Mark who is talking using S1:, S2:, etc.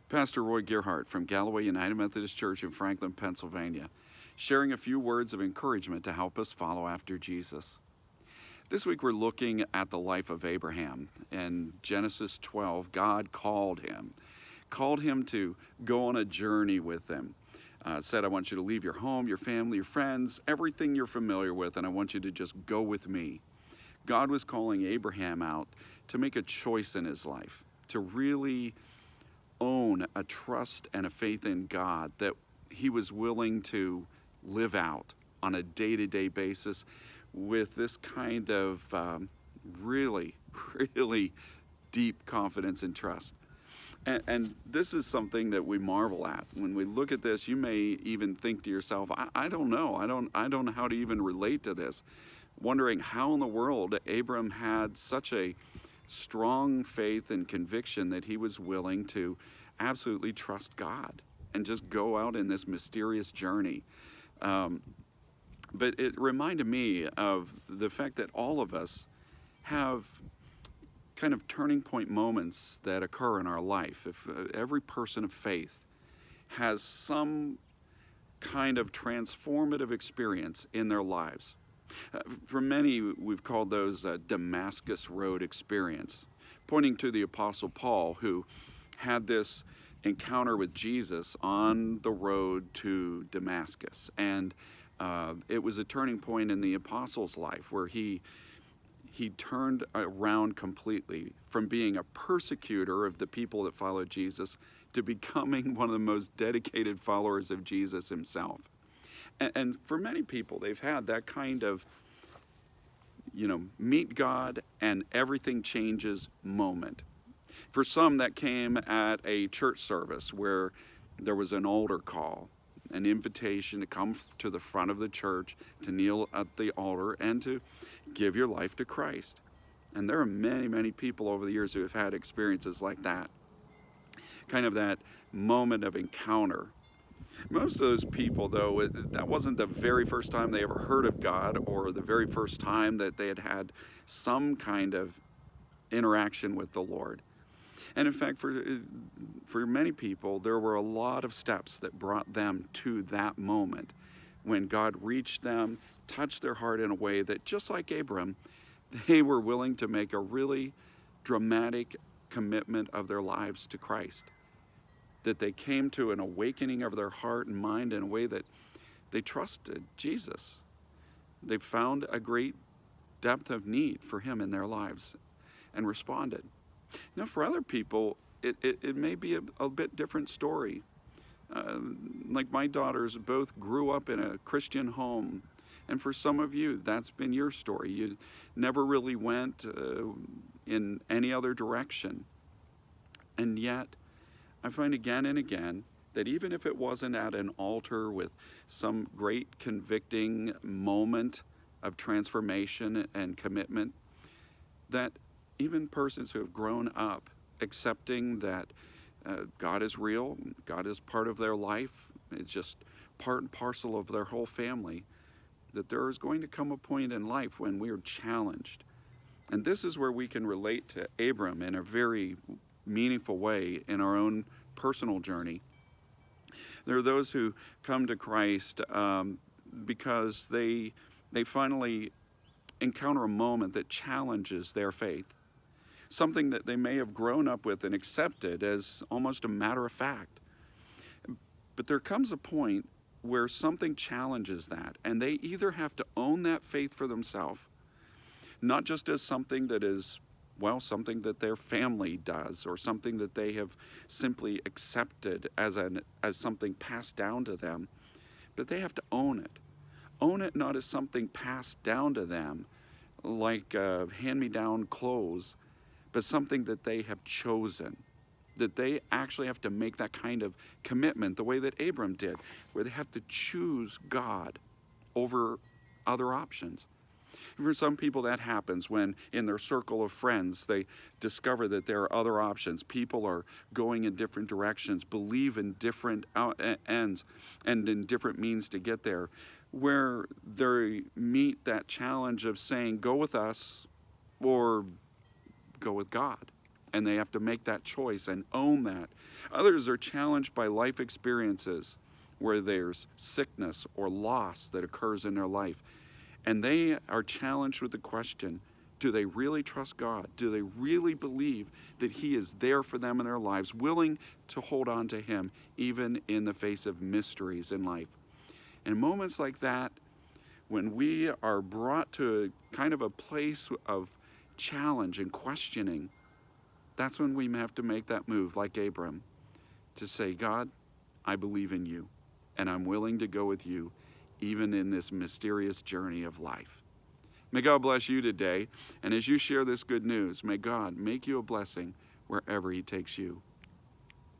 S1: Pastor Roy Gerhart from Galloway United Methodist Church in Franklin, Pennsylvania, sharing a few words of encouragement to help us follow after Jesus. This week we're looking at the life of Abraham. In Genesis 12, God called him to go on a journey with him. Said, I want you to leave your home, your family, your friends, everything you're familiar with, and I want you to just go with me. God was calling Abraham out to make a choice in his life, to really own a trust and a faith in God that he was willing to live out on a day-to-day basis with this kind of really, really deep confidence and trust. And this is something that we marvel at. When we look at this, you may even think to yourself, I don't know. I don't know how to even relate to this. Wondering how in the world Abram had such a strong faith and conviction that he was willing to absolutely trust God and just go out in this mysterious journey. But it reminded me of the fact that all of us have kind of turning point moments that occur in our life. If every person of faith has some kind of transformative experience in their lives. For many, we've called those a Damascus Road experience, pointing to the Apostle Paul, who had this encounter with Jesus on the road to Damascus. And it was a turning point in the apostle's life where he turned around completely from being a persecutor of the people that followed Jesus to becoming one of the most dedicated followers of Jesus himself. And for many people, they've had that kind of, meet God and everything changes moment. For some, that came at a church service where there was an altar call, an invitation to come to the front of the church, to kneel at the altar, and to give your life to Christ. And there are many, many people over the years who have had experiences like that. Kind of that moment of encounter. Most of those people, though, that wasn't the very first time they ever heard of God or the very first time that they had had some kind of interaction with the Lord. And in fact, for many people, there were a lot of steps that brought them to that moment when God reached them, touched their heart in a way that, just like Abram, they were willing to make a really dramatic commitment of their lives to Christ. That they came to an awakening of their heart and mind in a way that they trusted Jesus. They found a great depth of need for him in their lives and responded. For other people, it may be a bit different story. Like my daughters both grew up in a Christian home. And for some of you, that's been your story. You never really went in any other direction. And yet, I find again and again that even if it wasn't at an altar with some great convicting moment of transformation and commitment, that even persons who have grown up accepting that God is real, God is part of their life, it's just part and parcel of their whole family, that there is going to come a point in life when we are challenged. And this is where we can relate to Abram in a very meaningful way in our own personal journey. There are those who come to Christ because they finally encounter a moment that challenges their faith. Something that they may have grown up with and accepted as almost a matter of fact. But there comes a point where something challenges that, and they either have to own that faith for themselves, not just as something that is, something that their family does, or something that they have simply accepted as something passed down to them, but they have to own it. Own it not as something passed down to them, like hand-me-down clothes, but something that they have chosen, that they actually have to make that kind of commitment the way that Abram did, where they have to choose God over other options. For some people that happens when in their circle of friends they discover that there are other options. People are going in different directions, believe in different ends and in different means to get there, where they meet that challenge of saying, go with us or go with God. and they have to make that choice and own that. Others are challenged by life experiences where there's sickness or loss that occurs in their life. And they are challenged with the question, do they really trust God? Do they really believe that He is there for them in their lives, willing to hold on to Him even in the face of mysteries in life? In moments like that, when we are brought to a kind of a place of challenge and questioning, that's when we have to make that move like Abram to say, God, I believe in you, and I'm willing to go with you even in this mysterious journey of life. May God bless you today, and as you share this good news, may God make you a blessing wherever He takes you.